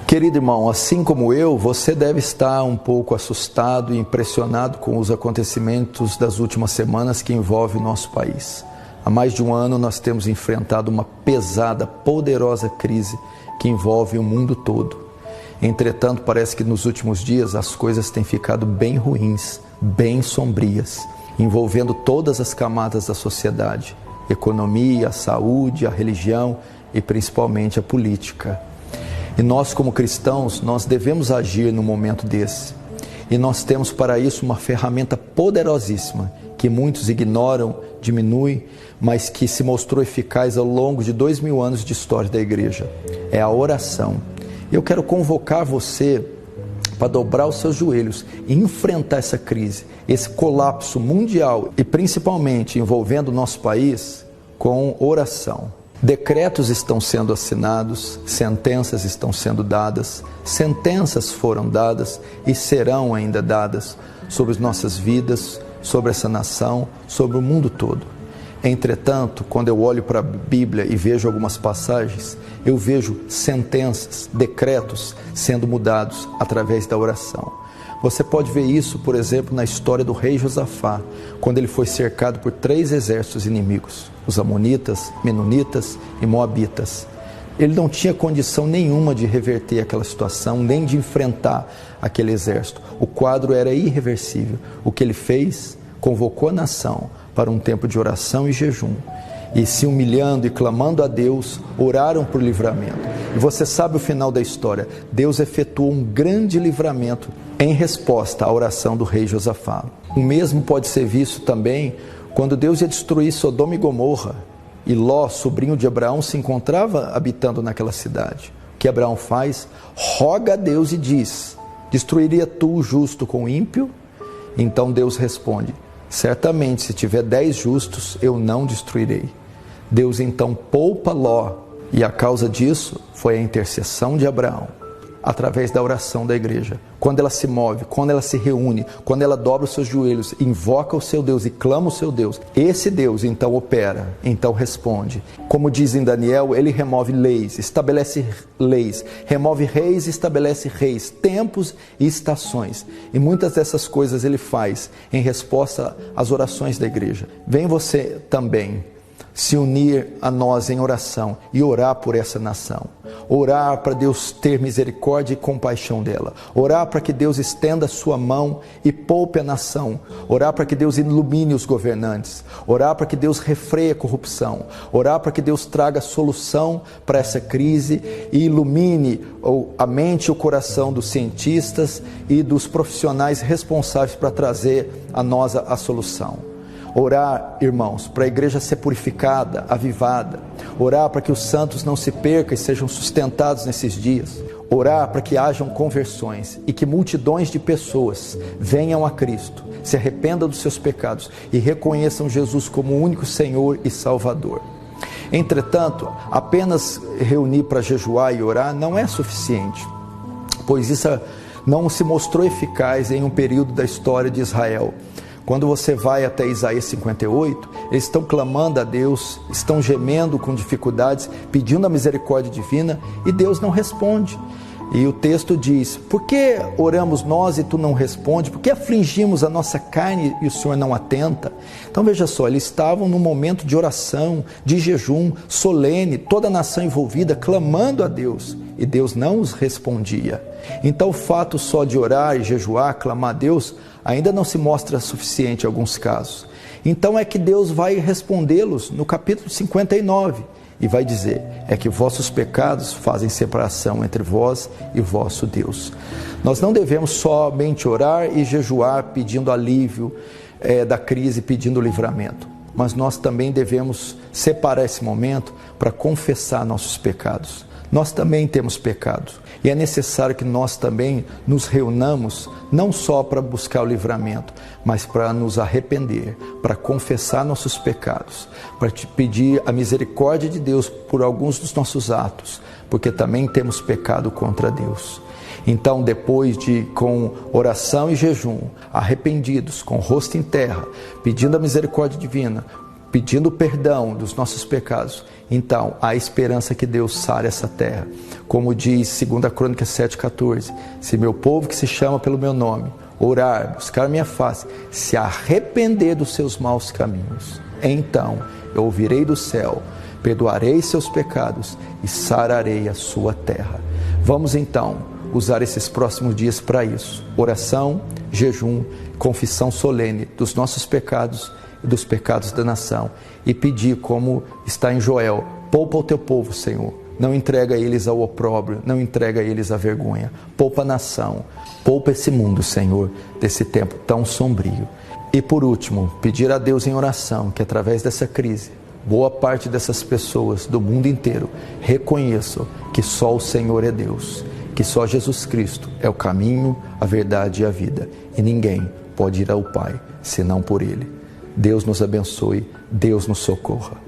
Querido irmão, assim como eu, você deve estar um pouco assustado e impressionado com os acontecimentos das últimas semanas que envolvem o nosso país. Há mais de um ano nós temos enfrentado uma pesada, poderosa crise que envolve o mundo todo. Entretanto, parece que nos últimos dias as coisas têm ficado bem ruins, bem sombrias, envolvendo todas as camadas da sociedade: economia, a saúde, a religião e principalmente a política. E nós, como cristãos, nós devemos agir no momento desse. E nós temos para isso uma ferramenta poderosíssima, que muitos ignoram, diminuem, mas que se mostrou eficaz ao longo de 2000 anos de história da igreja. É a oração. Eu quero convocar você para dobrar os seus joelhos e enfrentar essa crise, esse colapso mundial e principalmente envolvendo o nosso país com oração. Decretos estão sendo assinados, sentenças estão sendo dadas, sentenças foram dadas e serão ainda dadas sobre as nossas vidas, sobre essa nação, sobre o mundo todo. Entretanto, quando eu olho para a Bíblia e vejo algumas passagens, eu vejo sentenças, decretos sendo mudados através da oração. Você pode ver isso, por exemplo, na história do rei Josafá, quando ele foi cercado por 3 exércitos inimigos: os amonitas, menonitas e moabitas. Ele não tinha condição nenhuma de reverter aquela situação, nem de enfrentar aquele exército. O quadro era irreversível. O que ele fez? Convocou a nação para um tempo de oração e jejum. E se humilhando e clamando a Deus, oraram por livramento. E você sabe o final da história: Deus efetuou um grande livramento em resposta à oração do rei Josafá. O mesmo pode ser visto também quando Deus ia destruir Sodoma e Gomorra, e Ló, sobrinho de Abraão, se encontrava habitando naquela cidade. O que Abraão faz? Roga a Deus e diz: destruiria tu o justo com o ímpio? Então Deus responde: certamente, se tiver 10 justos, eu não destruirei. Deus então poupa Ló, e a causa disso foi a intercessão de Abraão, através da oração da igreja. Quando ela se move, quando ela se reúne, quando ela dobra os seus joelhos, invoca o seu Deus e clama o seu Deus, esse Deus então opera, então responde. Como diz em Daniel, ele remove leis, estabelece leis, remove reis e estabelece reis, tempos e estações. E muitas dessas coisas ele faz em resposta às orações da igreja. Vem você também se unir a nós em oração e orar por essa nação. Orar para Deus ter misericórdia e compaixão dela. Orar para que Deus estenda a sua mão e poupe a nação. Orar para que Deus ilumine os governantes. Orar para que Deus refreie a corrupção. Orar para que Deus traga solução para essa crise e ilumine a mente e o coração dos cientistas e dos profissionais responsáveis para trazer a nós a solução. Orar, irmãos, para a igreja ser purificada, avivada. Orar para que os santos não se percam e sejam sustentados nesses dias. Orar para que hajam conversões e que multidões de pessoas venham a Cristo, se arrependam dos seus pecados e reconheçam Jesus como o único Senhor e Salvador. Entretanto, apenas reunir para jejuar e orar não é suficiente, pois isso não se mostrou eficaz em um período da história de Israel. Quando você vai até Isaías 58, eles estão clamando a Deus, estão gemendo com dificuldades, pedindo a misericórdia divina, e Deus não responde. E o texto diz: por que oramos nós e tu não responde? Por que afligimos a nossa carne e o Senhor não atenta? Então veja só, eles estavam num momento de oração, de jejum, solene, toda a nação envolvida, clamando a Deus, e Deus não os respondia. Então o fato só de orar e jejuar, clamar a Deus, ainda não se mostra suficiente em alguns casos. Então é que Deus vai respondê-los no capítulo 59 e vai dizer: é que vossos pecados fazem separação entre vós e vosso Deus. Nós não devemos somente orar e jejuar pedindo alívio da crise, pedindo livramento, mas nós também devemos separar esse momento para confessar nossos pecados. Nós também temos pecado e é necessário que nós também nos reunamos, não só para buscar o livramento, mas para nos arrepender, para confessar nossos pecados, para te pedir a misericórdia de Deus por alguns dos nossos atos, porque também temos pecado contra Deus. Então, depois de, com oração e jejum, arrependidos, com o rosto em terra, pedindo a misericórdia divina, pedindo perdão dos nossos pecados, então há esperança que Deus sare essa terra. Como diz 2 Crônicas 7,14, se meu povo que se chama pelo meu nome, orar, buscar minha face, se arrepender dos seus maus caminhos, então eu ouvirei do céu, perdoarei seus pecados e sararei a sua terra. Vamos então usar esses próximos dias para isso. Oração, jejum, confissão solene dos nossos pecados e dos pecados da nação. E pedir, como está em Joel, poupa o teu povo, Senhor. Não entrega eles ao opróbrio, não entrega eles à vergonha. Poupa a nação, poupa esse mundo, Senhor, desse tempo tão sombrio. E por último, pedir a Deus em oração que através dessa crise, boa parte dessas pessoas do mundo inteiro reconheçam que só o Senhor é Deus, que só Jesus Cristo é o caminho, a verdade e a vida. E ninguém pode ir ao Pai senão por Ele. Deus nos abençoe, Deus nos socorra.